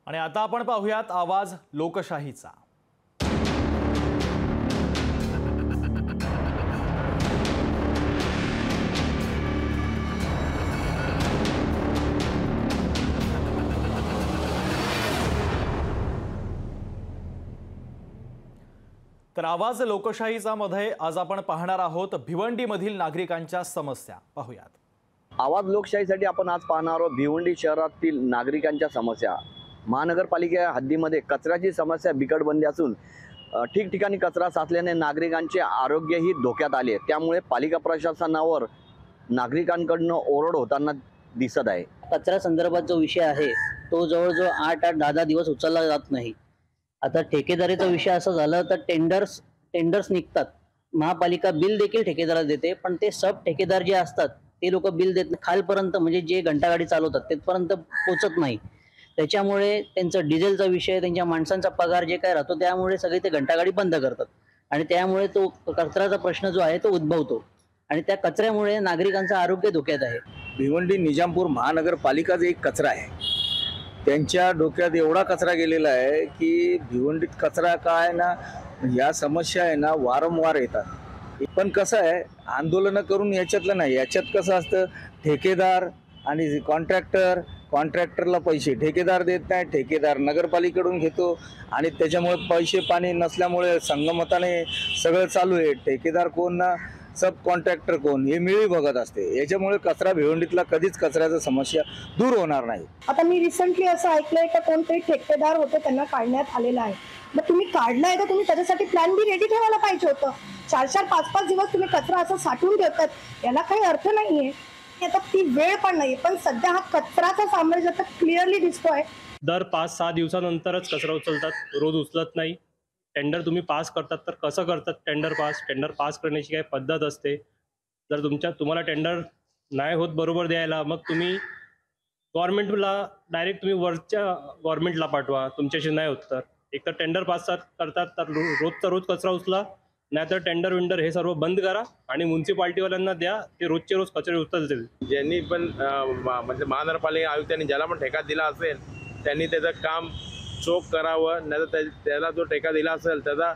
आणि आता आपण पाहूयात आवाज लोकशाहीचा। तर आवाज लोकशाहीचा मध्ये आज आपण पाहणार आहोत भिवंडीमधील नागरिकांच्या समस्या। पाहूयात आवाज लोकशाहीसाठी आपण आज पाहणार आहोत भिवंडी शहरातील नागरिकांच्या समस्या। महानगरपालिका हद्दीमध्ये कचऱ्याची समस्या बिकट बनली असून ठिकठिकाणी कचरा साचल्याने नागरिकांचे आरोग्यही धोक्यात आले। त्यामुळे पालिका प्रशासनावर नागरिकांकडून ओरड होताना दिसत आहे। कचरा संदर्भात जो विषय आहे तो जवळजवळ 8 10 दिवस उचलला जात नाही। आता ठेकेदारीचा विषय असा झाला तर टेंडर्स निघतात, महापालिका बिल देखील ठेकेदाराला देते, पण ते सब ठेकेदार जे असतात ते लोक बिल देत खालपर्यंत म्हणजे जे घंटागाडी चालवतात तिथपर्यंत पोहोचत नाही। त्याच्यामुळे त्यांचा डिझेलचा विषय, त्यांच्या माणसांचा पगार जे काय राहतो त्यामुळे सगळे ते घंटागाडी बंद करतात आणि त्यामुळे तो कचऱ्याचा प्रश्न जो आहे तो उद्भवतो आणि त्या कचऱ्यामुळे नागरिकांचं आरोग्य धोक्यात आहे। भिवंडी निजामपूर महानगरपालिकाचा एक कचरा आहे, त्यांच्या डोक्यात एवढा कचरा गेलेला आहे की भिवंडीत कचरा काय ना या समस्या आहे ना वारंवार येतात। पण कसं आहे, आंदोलन करून याच्यातलं नाही, याच्यात कसं असतं ठेकेदार आणि कॉन्ट्रॅक्टरला पैसे ठेकेदार देत नाही, ठेकेदार नगरपालिकेकडून घेतो आणि त्याच्यामुळे पैसे पाणी नसल्यामुळे संगमताने सगळं चालू आहे। ठेकेदार कोण ना सब कॉन्ट्रॅक्टर कोण हे मिळी बघत असते। याच्यामुळे कचरा भिवंडीतला कधीच कचऱ्याचा समस्या दूर होणार नाही। आता मी रिसेंटली असं ऐकलंय का कोणतरी ठेकेदार होते त्यांना काढण्यात आलेला आहे। मग तुम्ही काढलाय तर तुम्ही त्याच्यासाठी प्लॅन बी रेडी ठेवायला पाहिजे होतं। 4 5 दिवस तुम्ही कचरा असं साठवून ठेवतात, याला काही अर्थ नाहीये। आता ती वेळ पण नाही, पण सध्या हा कचराचा साम्राज्य आता क्लिअरली दिसतोय। दर 5-6 दिवसानंतरच कचरा उचलतात, रोज उचलत नाही। टेंडर तुम्ही पास करतात तर कसं करतात टेंडर पास करण्याची काय पद्धत असते? जर तुम्हाला टेंडर नाही होत बरोबर द्यायला, मग तुम्ही गव्हर्नमेंटला डायरेक्ट तुम्ही वरच्या गव्हर्नमेंटला पाठवा, तुमच्याशी नाही होत तर। एक तर टेंडर पास करतात तर रोजचा रोज कचरा उचला, नाहीतर टेंडर विंडर हे सर्व बंद करा आणि म्युन्सिपाल्टीवाल्यांना द्या, ते रोजचे रोज कचरे उचलतील। ज्यांनी पण म्हणजे महानगरपालिका आयुक्तांनी ज्याला पण ठेका दिला असेल त्यांनी त्याचं काम चोख करावं, नाही तर त्याला जो ठेका दिला असेल त्याचा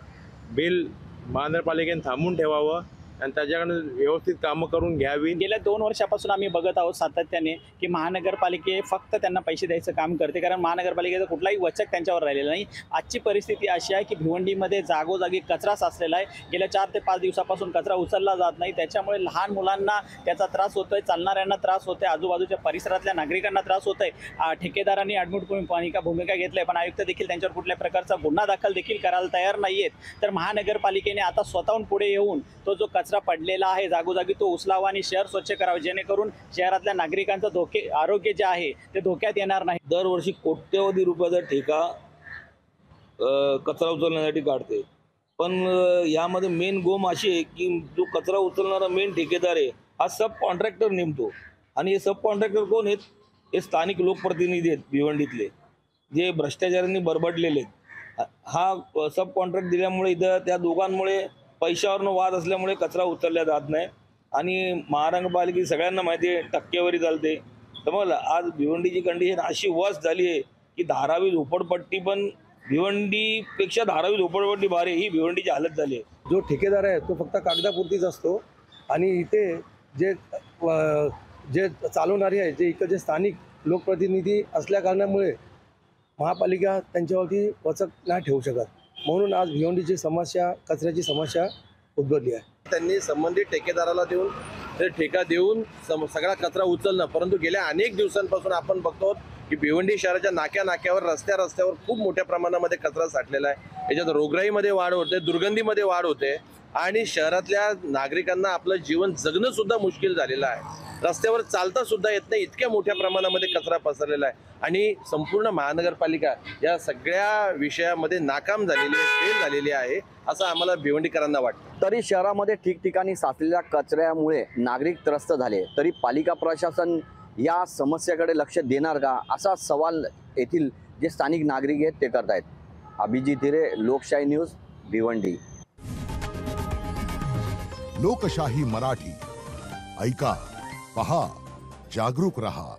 बिल महानगरपालिकेने थांबून ठेवावं आणि त्याच्याकडे व्यवस्थित कामं करून घ्यावी। गेल्या 2 वर्षापासून आम्ही बघत आहोत सातत्याने की महानगरपालिके फक्त त्यांना पैसे द्यायचं काम करते, कारण महानगरपालिकेचा कुठलाही वचक त्यांच्यावर राहिलेला नाही। आजची परिस्थिती अशी आहे की भिवंडीमध्ये जागोजागी कचरा साचलेला आहे। गेल्या 4 ते 5 दिवसापासून कचरा उचलला जात नाही, त्याच्यामुळे लहान मुलांना त्याचा त्रास होतोय, चालणाऱ्यांना त्रास होतोय, आजूबाजूच्या परिसरातल्या नागरिकांना त्रास होतोय। ठेकेदारांनी ॲडमिट भूमिका घेतली, पण आयुक्त देखील त्यांच्यावर कुठल्या प्रकारचा गुन्हा दाखल देखील करायला तयार नाहीयेत। तर महानगरपालिकेने आता स्वतःहून पुढे येऊन तो जो कचरा पडलेला आहे जागोजागी तो उचलावा आणि शहर स्वच्छ करावे, जेणेकरून शहरातल्या नागरिकांचं आरोग्य जे आहे ते धोक्यात येणार नाही। दरवर्षी कोट्यवधी रुपयाचा ठेका कचरा उचलण्यासाठी काढते, पण यामध्ये मेन गोम अशी आहे की जो कचरा उचलणारा मेन ठेकेदार आहे हा सब कॉन्ट्रॅक्टर नेमतो आणि हे सब कॉन्ट्रॅक्टर कोण आहेत? हे स्थानिक लोकप्रतिनिधी आहेत भिवंडीतले, जे भ्रष्टाचारांनी बरबडलेले आहेत। हा सब कॉन्ट्रॅक्ट दिल्यामुळे इथं त्या दोघांमुळे पैशावरनं वाद असल्यामुळे कचरा उचलला जात नाही आणि महानगरपालिकेची सगळ्यांना माहिती आहे टक्केवारी चालते। तर मग आज भिवंडीची कंडिशन अशी वर्स्ट झाली आहे की धारावी झोपडपट्टी पण भिवंडीपेक्षा धारावी झोपडपट्टी भारी ही भिवंडीची हालत झाली आहे। जो ठेकेदार आहे तो फक्त कागदापुरतीच असतो आणि इथे जे चालवणारे आहे, जे इकडचे स्थानिक लोकप्रतिनिधी असल्या कारणामुळे महापालिका त्यांच्यावरती वचक नाही ठेवू शकत, म्हणून आज भिवंडीची समस्या कचऱ्याची समस्या उद्भवली आहे। त्यांनी संबंधित ठेकेदाराला देऊन ते ठेका देऊन सगळा कचरा उचलणं, परंतु गेल्या अनेक दिवसांपासून आपण बघतो की भिवंडी शहराच्या नाक्यावर रस्त्यावर खूप मोठ्या प्रमाणामध्ये कचरा साठलेला आहे। याच्यात रोगराईमध्ये वाढ होते, दुर्गंधीमध्ये वाढ होते आणि शहरातल्या नागरिकांना आपलं जीवन जगणं सुद्धा मुश्किल झालेलं आहे। रस्त्यावर चालता सुद्धा येत नाही, इतक्या मोठ्या प्रमाणामध्ये कचरा पसरलेला आहे आणि संपूर्ण महानगरपालिका या सगळ्या विषयामध्ये नाकाम झालेली आहे, फेल झालेली आहे असं आम्हाला भिवंडीकरांना वाटतं। तरी शहरामध्ये ठिकठिकाणी साचलेल्या कचऱ्यामुळे नागरिक त्रस्त झाले, तरी पालिका प्रशासन या समस्येकडे लक्ष देणार का, असा सवाल येथील जे स्थानिक नागरिक आहेत ते करतायत। अभिजित हिरे, लोकशाही न्यूज, भिवंडी। लोकशाही मराठी ऐका, पहा, जागरूक रहा।